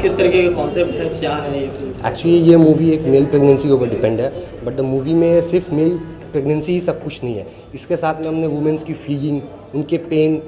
किस तरीके का कॉन्सेप्ट है, क्या है ये फिल्म? एक्चुअली ये मूवी एक मेल प्रेगनेंसी के ऊपर डिपेंड है, बट द मूवी में सिर्फ मेल प्रेगनेंसी ही सब कुछ नहीं है। इसके साथ में हमने वुमेंस की फीलिंग, उनके पेन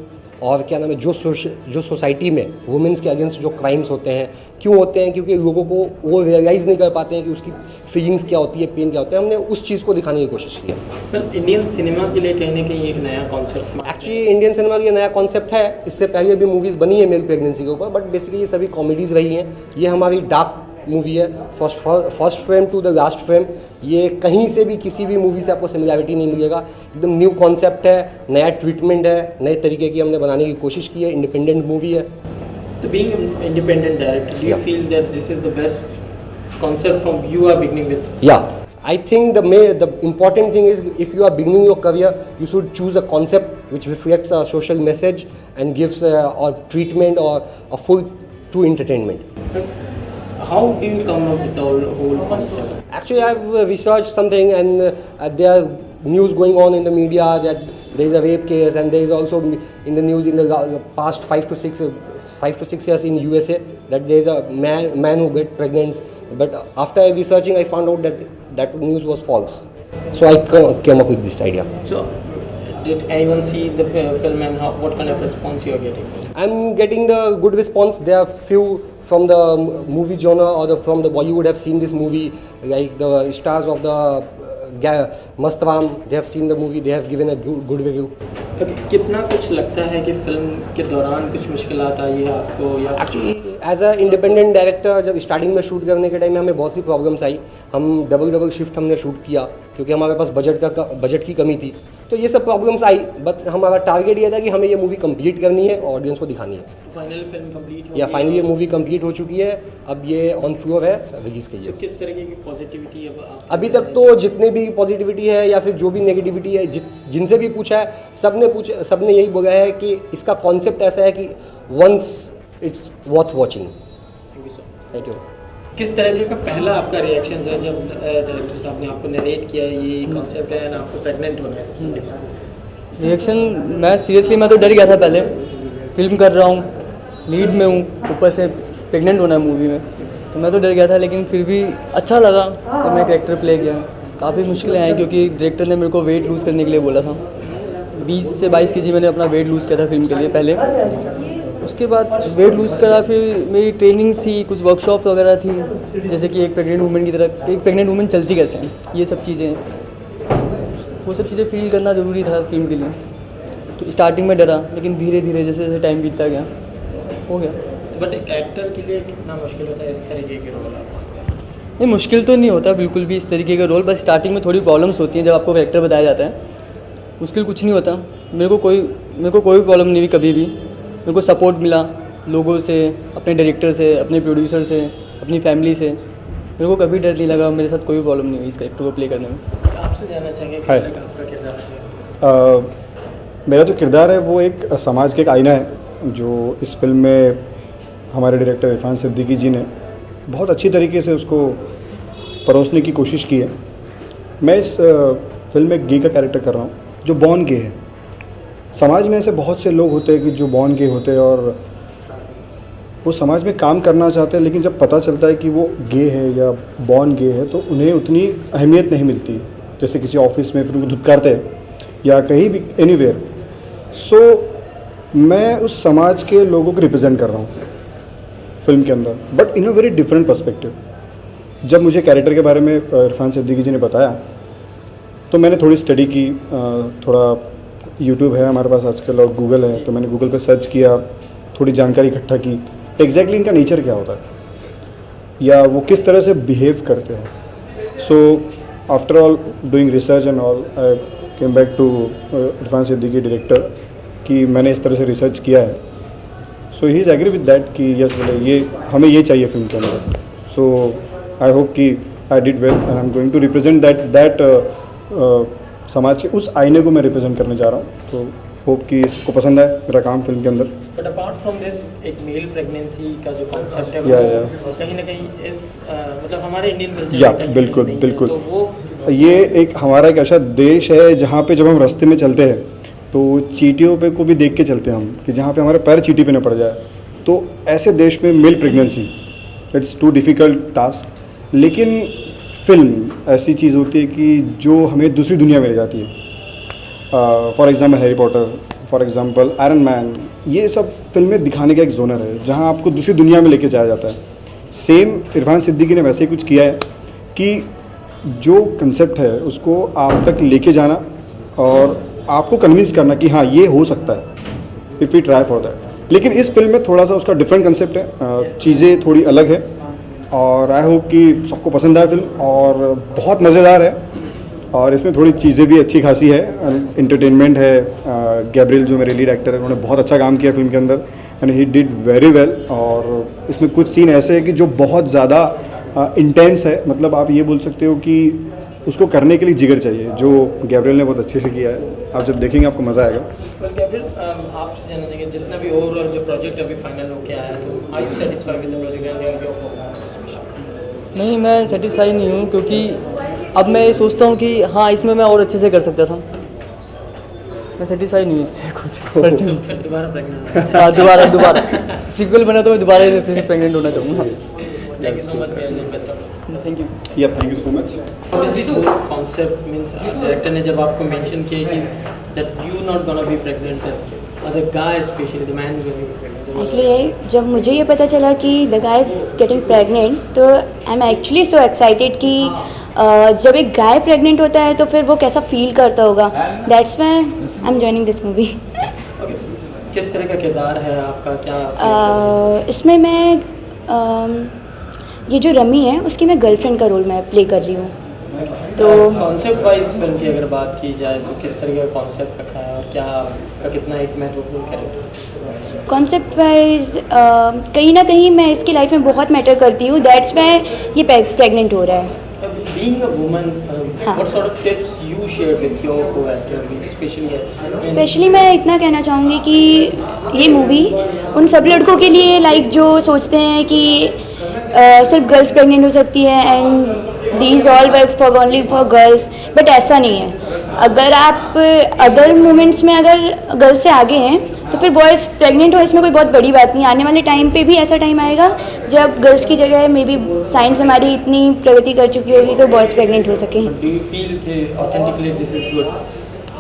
और क्या नाम है, जो सोसाइटी में वुमेंस के अगेंस्ट जो क्राइम्स होते हैं, क्यों होते हैं, क्योंकि लोगों को वो रियलाइज़ नहीं कर पाते हैं कि उसकी फीलिंग्स क्या होती है, पेन क्या होता है। हमने उस चीज़ को दिखाने की कोशिश की है। पर इंडियन सिनेमा के लिए कहीं ना कहीं एक नया कॉन्सेप्ट। एक्चुअली इंडियन सिनेमा का ये नया कॉन्सेप्ट है। इससे पहले भी मूवीज़ बनी है मेल प्रेगनेंसी के ऊपर, बट बेसिकली ये सभी कॉमेडीज़ रही हैं। ये हमारी डार्क मूवी है, first frame to the last frame. ये कहीं से भी किसी भी मूवी से आपको सिमिलैरिटी नहीं मिलेगा। एकदम न्यू कॉन्सेप्ट है, नया ट्रीटमेंट है, नए तरीके की हमने बनाने की कोशिश की है। इंडिपेंडेंट मूवी है। तो being independent director, do you feel that this is the best concept from you are beginning with? Yeah, I think the important thing is, if you are beginning your career, you should choose a concept which reflects a social message and gives a treatment or a full true entertainment. How do you come up with the whole concept? Actually, I have researched something, and there are news going on in the media that there is a rape case, and there is also in the news in the past 5 to 6 years in USA that there is a man who get pregnant. But after researching, I found out that news was false. So I came up with this idea. So, did anyone see the film, and what kind of response you are getting? I'm getting the good response. There are few from the movie genre or from the Bollywood have seen this movie, like the stars of the Mastram. They have seen the movie. They have given a good review. कितना कुछ लगता है कि film के दौरान कुछ मुश्किलात आई है आपको, या actually as a independent director जब स्टार्टिंग में शूट करने के टाइम में हमें बहुत सी प्रॉब्लम्स आई। हम डबल शिफ्ट हमने शूट किया क्योंकि हमारे पास बजट की कमी थी। तो ये सब प्रॉब्लम्स आई, बट हमारा टारगेट ये था कि हमें ये मूवी कंप्लीट करनी है और ऑडियंस को दिखानी है। फाइनल फिल्म कंप्लीट या फाइनली ये मूवी कंप्लीट हो चुकी है। अब ये ऑन फ्लोर है रिलीज के लिए। किस तरीके की पॉजिटिविटी है अभी तक तो जितने भी पॉजिटिविटी है या फिर जो भी नेगेटिविटी है, जिनसे भी पूछा है, सबने यही बोला है कि इसका कॉन्सेप्ट ऐसा है कि once it's worth watching. Thank you. किस तरीके का पहला आपका रिएक्शन था जब डायरेक्टर साहब ने आपको नरेट किया ये कॉन्सेप्ट है ना, आपको प्रेग्नेंट होना है? सबसे पहले रिएक्शन, मैं तो डर गया था। पहले फिल्म कर रहा हूँ, लीड में हूँ, ऊपर से प्रेग्नेंट होना है मूवी में, तो मैं तो डर गया था। लेकिन फिर भी अच्छा लगा तो मैं कैरेक्टर प्ले किया। काफ़ी मुश्किलें आई क्योंकि डायरेक्टर ने मेरे को वेट लूज़ करने के लिए बोला था। 20 से 22 kg मैंने अपना वेट लूज़ किया था फिल्म के लिए पहले। उसके बाद वेट लूज़ करा, फिर मेरी ट्रेनिंग थी, कुछ वर्कशॉप वगैरह थी, जैसे कि एक प्रेग्नेंट वूमेन की तरह कि एक प्रेग्नेंट वूमेन चलती कैसे हैं, ये सब चीज़ें, वो सब चीज़ें फील करना ज़रूरी था फिल्म के लिए। तो स्टार्टिंग में डरा, लेकिन धीरे धीरे जैसे जैसे टाइम बीतता गया हो गया। बट एक एक्टर के लिए कितना मुश्किल होता है इस तरीके के रोल? नहीं, मुश्किल तो नहीं होता बिल्कुल भी इस तरीके का रोल, बस स्टार्टिंग में थोड़ी प्रॉब्लम्स होती हैं जब आपको कैरेक्टर बताया जाता है। मुश्किल कुछ नहीं होता। मेरे को कोई प्रॉब्लम नहीं हुई कभी भी। मेरे को सपोर्ट मिला लोगों से, अपने डायरेक्टर से, अपने प्रोड्यूसर से, अपनी फैमिली से। मेरे को कभी डर नहीं लगा, मेरे साथ कोई प्रॉब्लम नहीं हुई इस कैरेक्टर को प्ले करने में। आपसे जानना चाहेंगे किस तरह का आपका किरदार है? मेरा जो किरदार है वो एक समाज के एक आईना है, जो इस फिल्म में हमारे डायरेक्टर इरफान सिद्दीकी जी ने बहुत अच्छी तरीके से उसको परोसने की कोशिश की है। मैं इस फिल्म में गे का कैरेक्टर कर रहा हूँ जो बॉर्न गे है। समाज में ऐसे बहुत से लोग होते हैं कि जो बॉर्न गे होते हैं और वो समाज में काम करना चाहते हैं, लेकिन जब पता चलता है कि वो गे है या बॉर्न गे है तो उन्हें उतनी अहमियत नहीं मिलती। जैसे किसी ऑफिस में फिर उनको धुतकारते हैं या कहीं भी एनीवेयर। सो मैं उस समाज के लोगों को रिप्रेजेंट कर रहा हूँ फिल्म के अंदर, but in a very different perspective. जब मुझे कैरेक्टर के बारे में इरफान सिद्दीकी जी ने बताया तो मैंने थोड़ी स्टडी की। थोड़ा यूट्यूब है हमारे पास आजकल और गूगल है, तो मैंने गूगल पे सर्च किया, थोड़ी जानकारी इकट्ठा की एग्जैक्टली इनका नेचर क्या होता है या वो किस तरह से बिहेव करते हैं। So after all doing research and all, I came back to Irfan Siddiqui director कि मैंने इस तरह से रिसर्च किया है। So he is agree with that कि यस बोले ये हमें ये चाहिए फिल्म के अंदर। सो आई होप कि I did well and I am going to represent that समाज के उस आईने को मैं रिप्रेजेंट करने जा रहा हूँ। तो होप कि सबको पसंद आए मेरा काम फिल्म के अंदर। बट अपार्ट फ्रॉम दिस, एक मेल प्रेगनेंसी का जो कॉन्सेप्ट है वो कहीं ना कहीं इस मतलब हमारे इंडियन कल्चर में बिल्कुल तो वो ये एक हमारा एक ऐसा देश है जहाँ पे जब हम रास्ते में चलते हैं तो चींटियों पे को भी देख के चलते हैं हम कि जहाँ पे हमारे पैर चींटी पे न पड़ जाए। तो ऐसे देश में male pregnancy it's too difficult task. लेकिन फिल्म ऐसी चीज़ होती है कि जो हमें दूसरी दुनिया में ले जाती है। For example Harry Potter, for example iron man, ये सब फिल्में दिखाने का एक जोनर है जहाँ आपको दूसरी दुनिया में लेके जाया जाता है। सेम इरफान सिद्दीकी ने वैसे ही कुछ किया है कि जो कंसेप्ट है उसको आप तक लेके जाना और आपको कन्विंस करना कि हाँ ये हो सकता है if we try for that. लेकिन इस फिल्म में थोड़ा सा उसका डिफरेंट कंसेप्ट है, चीज़ें थोड़ी अलग है और आई होप कि सबको पसंद आए फिल्म। और बहुत मज़ेदार है और इसमें थोड़ी चीज़ें भी अच्छी खासी है, इंटरटेनमेंट है। गैब्रियल जो मेरे लीड एक्टर है उन्होंने बहुत अच्छा काम किया फिल्म के अंदर and he did very well. और इसमें कुछ सीन ऐसे हैं कि जो बहुत ज़्यादा इंटेंस है, मतलब आप ये बोल सकते हो कि उसको करने के लिए जिगर चाहिए, जो गैब्रियल ने बहुत अच्छे से किया है। आप जब देखेंगे आपको मज़ा आएगा। गैब्रियल, आपसे जानना चाहेंगे जितना भी ओवरऑल जो प्रोजेक्ट अभी फाइनल होके आया तो are you satisfied with the project and your performance? नहीं, मैं सेटिस्फाई नहीं हूँ क्योंकि अब मैं ये सोचता हूँ कि हाँ इसमें मैं और अच्छे से कर सकता था। मैं सेटिस्फाई नहीं हूँ इससे खुद। फिर दोबारा प्रेग्नेंट? हाँ, दोबारा सीक्वल बना तो मैं दोबारा फिर प्रेग्नेंट होना चाहूँगा। Thank you so much for your best of. Thank you. या thank you so much. Concept means director ने जब आपको मेंशन किया कि that you not gonna be pregnant, the guy specially the man gonna be pregnant, actually जब मुझे ये पता चला कि the guy is getting pregnant तो I am actually so excited कि जब एक गाय प्रेग्नेंट होता है तो फिर वो कैसा फील करता होगा। That's why I am joining this movie. किस तरह का किरदार है आपका, क्या इसमें मैं ये जो रमी है उसकी मैं गर्लफ्रेंड का रोल मैं प्ले कर रही हूँ। तो कॉन्सेप्ट वाइज फिल्म की अगर बात की जाए तो किस तरह का कॉन्सेप्ट रखा है और क्या आपका कितना एक महत्वपूर्ण कैरेक्टर? कॉन्सेप्ट वाइज कहीं ना कहीं मैं इसकी लाइफ में बहुत मैटर करती हूँ, दैट्स व्हाई ये प्रेग्नेंट हो रहा है। Being a woman, what sort of tips you share with your co-actor, specially मैं इतना कहना चाहूँगी कि ये मूवी उन सब लड़कों के लिए लाइक जो सोचते हैं कि सिर्फ गर्ल्स प्रेग्नेंट हो सकती है and these all work for only for girls, but ऐसा नहीं है। अगर आप अदर मोमेंट्स में अगर गर्ल्स से आगे हैं तो फिर बॉयज़ प्रेग्नेंट हो इसमें कोई बहुत बड़ी बात नहीं। आने वाले टाइम पे भी ऐसा टाइम आएगा जब गर्ल्स की जगह मे बी साइंस हमारी इतनी प्रगति कर चुकी होगी तो बॉयज़ प्रेग्नेंट हो सकें। Do you feel कि authentically this is good?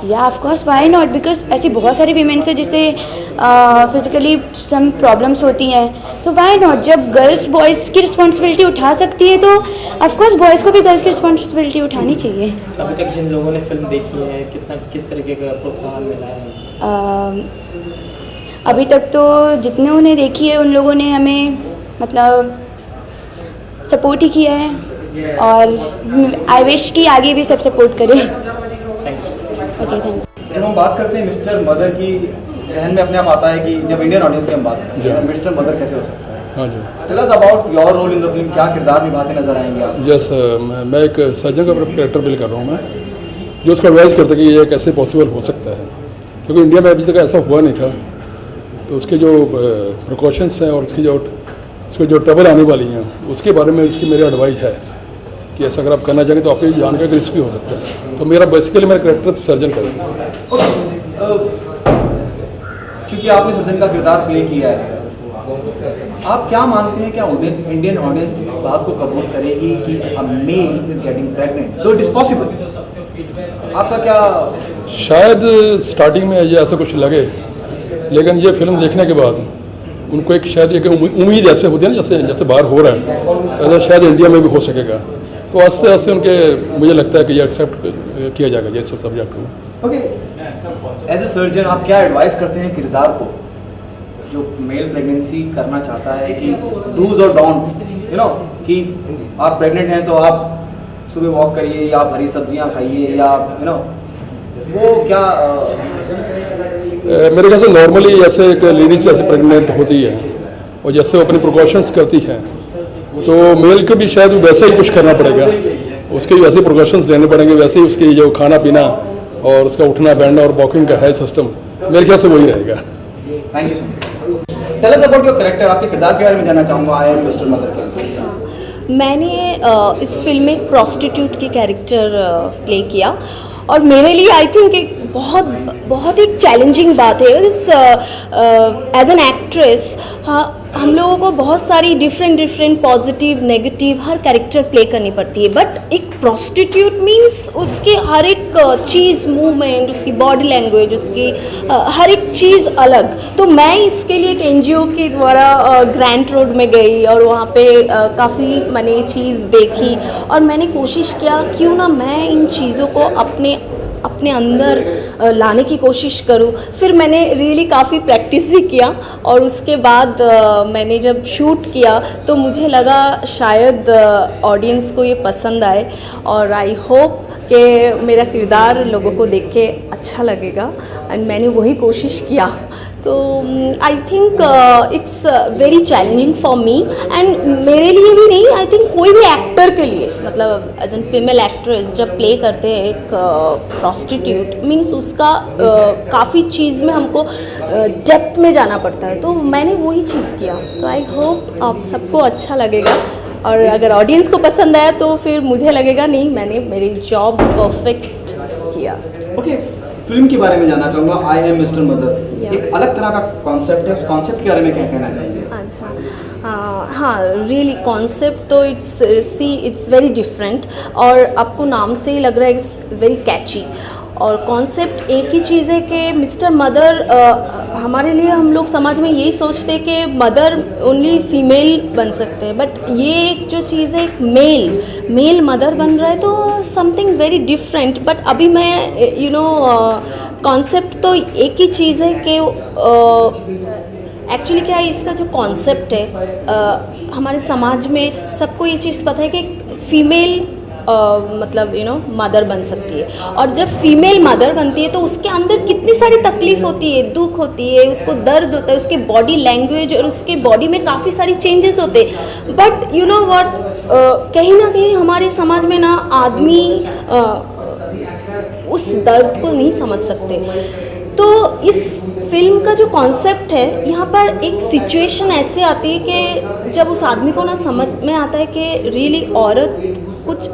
या of course why not, because ऐसी बहुत सारी वीमेंस है जिससे फिजिकली सम प्रॉब्लम्स होती हैं, तो व्हाई नॉट। जब गर्ल्स बॉयज़ की रिस्पॉन्सिबिलिटी उठा सकती है तो ऑफ कोर्स बॉयज़ को भी गर्ल्स की रिस्पॉन्सिबिलिटी उठानी चाहिए। अभी तक जिन लोगों ने फिल्म देखी है किस तरीके का प्रोत्साहन मिला है? अभी तक तो जितने ने देखी है उन लोगों ने हमें मतलब सपोर्ट ही किया है और आई विश कि आगे भी सब सपोर्ट करें। Okay, thank you. जब हम बात करते हैं मिस्टर मदर की, जहन में अपने आप आता है कि जब इंडियन ऑडियंस की हम बात करते हैं मिस्टर मदर कैसे हो सकता है? हाँ जी। Tell us about your role in the film, क्या किरदार निभाते नजर आएंगे आप? यस, मैं एक सर्जन का कैरेक्टर प्ले कर रहा हूँ मैं, जो उसको एडवाइस करता है कि ये कैसे पॉसिबल हो सकता है, क्योंकि इंडिया में अभी तक ऐसा हुआ नहीं था। तो उसके जो प्रिकॉशंस हैं और उसकी जो ट्रबल आने वाली हैं उसके बारे में उसकी मेरी एडवाइस है कि ऐसा अगर आप करना चाहेंगे तो आपकी जान का रिस्क भी हो सकता है। तो मेरा बेसिकली मेरा कैरेक्टर सर्जन करेगा। क्योंकि आपने सर्जन का किरदार प्ले किया है, आप क्या मानते हैं, क्या इंडियन ऑडियंस इस बात को कबूल करेगी कि अ मेल इज गेटिंग प्रेग्नेंट, दो इट इज पॉसिबल? आपका क्या? शायद स्टार्टिंग में ये ऐसा कुछ लगे, लेकिन ये फिल्म देखने के बाद उनको एक शायद एक उम्मीद ऐसे होती है ना, जैसे बाहर हो रहा है ऐसा शायद इंडिया में भी हो सकेगा। तो आस्ते आस्ते उनके मुझे लगता है कि ये एक्सेप्ट किया जाएगा ये सब सब्जेक्ट को। ओके, एज ए सर्जन आप क्या एडवाइस करते हैं किरदार को जो मेल प्रेगनेंसी करना चाहता है कि डूज और डोंट, यू नो, कि आप प्रेग्नेंट हैं तो आप सुबह वॉक करिए या आप हरी सब्जियां खाइए या यू नो, वो क्या मेरे ख्याल से नॉर्मली जैसे एक लेडीज जैसे प्रेग्नेंट होती है और जैसे वो अपनी प्रिकॉशंस करती है तो मेल को भी शायद वैसे ही कुछ करना पड़ेगा, उसके वैसे ही प्रिकॉशंस लेने पड़ेंगे, वैसे ही उसकी जो खाना पीना और उसका उठना बैठना और वॉकिंग का है सिस्टम, मेरे ख्याल से वही रहेगा। Thank you so much. Tell us about your character, आपके किरदार के बारे में जानना चाहूँगा। आई एम मिस्टर मदर के मैंने इस फिल्म में एक प्रॉस्टिट्यूट की कैरेक्टर प्ले किया और मेरे लिए आई थिंक एक बहुत एक चैलेंजिंग बात है एज एन एक्ट्रेस। हाँ, हम लोगों को बहुत सारी डिफरेंट पॉजिटिव नेगेटिव हर कैरेक्टर प्ले करनी पड़ती है, बट एक प्रोस्टिट्यूट मींस उसकी हर एक चीज़, मूवमेंट, उसकी बॉडी लैंग्वेज, उसकी हर एक चीज़ अलग। तो मैं इसके लिए एक एनजीओ के द्वारा ग्रैंट रोड में गई और वहाँ पे काफ़ी मैंने चीज़ देखी और मैंने कोशिश किया क्यों ना मैं इन चीज़ों को अपने अंदर लाने की कोशिश करूं। फिर मैंने रियली काफ़ी प्रैक्टिस भी किया और उसके बाद मैंने जब शूट किया तो मुझे लगा शायद ऑडियंस को ये पसंद आए और आई होप कि मेरा किरदार लोगों को देख के अच्छा लगेगा एंड मैंने वही कोशिश किया। तो I think it's very challenging for me and मेरे लिए भी नहीं, आई थिंक कोई भी एक्टर के लिए, मतलब एज एन फीमेल एक्ट्रेस जब प्ले करते हैं एक प्रोस्टिट्यूट मीन्स उसका काफ़ी चीज़ में हमको डेप्थ में जाना पड़ता है। तो मैंने वही चीज़ किया। तो आई होप आप सबको अच्छा लगेगा और अगर ऑडियंस को पसंद आया तो फिर मुझे लगेगा नहीं मैंने मेरी जॉब परफेक्ट किया। ओके, फिल्म के बारे में जानना चाहूँगा। आई एम मिस्टर मदर एक अलग तरह का कॉन्सेप्ट है, उस कॉन्सेप्ट के बारे में क्या कहना चाहेंगे? अच्छा, हाँ रियली कॉन्सेप्ट तो इट्स वेरी डिफरेंट और आपको नाम से ही लग रहा है इट्स वेरी कैची। और कॉन्सेप्ट एक ही चीज़ है कि मिस्टर मदर, हमारे लिए हम लोग समाज में यही सोचते हैं कि मदर ओनली फीमेल बन सकते हैं, बट ये एक जो चीज़ है एक मेल मदर बन रहा है तो समथिंग वेरी डिफरेंट। बट अभी मैं कॉन्सेप्ट तो एक ही चीज़ है कि एक्चुअली क्या है इसका जो कॉन्सेप्ट है, हमारे समाज में सबको ये चीज़ पता है कि फीमेल मतलब मदर बन सकती है और जब फीमेल मदर बनती है तो उसके अंदर कितनी सारी तकलीफ होती है, दुख होती है, उसको दर्द होता है, उसके बॉडी लैंग्वेज और उसके बॉडी में काफ़ी सारी चेंजेस होते हैं। बट यू नो व्हाट, कहीं ना कहीं हमारे समाज में ना आदमी उस दर्द को नहीं समझ सकते। तो इस फिल्म का जो कॉन्सेप्ट है, यहाँ पर एक सिचुएशन ऐसे आती है कि जब उस आदमी को ना समझ में आता है कि रियली औरत कुछ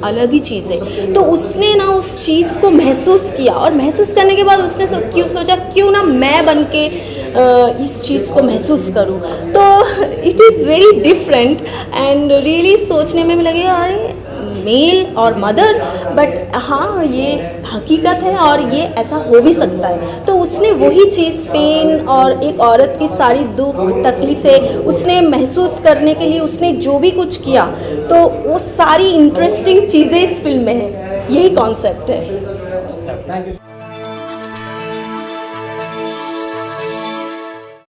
अलग ही चीज़ है, तो उसने ना उस चीज़ को महसूस किया और महसूस करने के बाद उसने सोचा क्यों ना मैं बन के इस चीज़ को महसूस करूं। तो it is very different and really सोचने में भी लगेगा अरे मेल और मदर, बट हाँ ये हकीकत है और ये ऐसा हो भी सकता है। तो उसने वही चीज़ पेन और एक औरत की सारी दुख तकलीफ़ें उसने महसूस करने के लिए उसने जो भी कुछ किया, तो वो सारी इंटरेस्टिंग चीज़ें इस फिल्म में है। यही कॉन्सेप्ट है।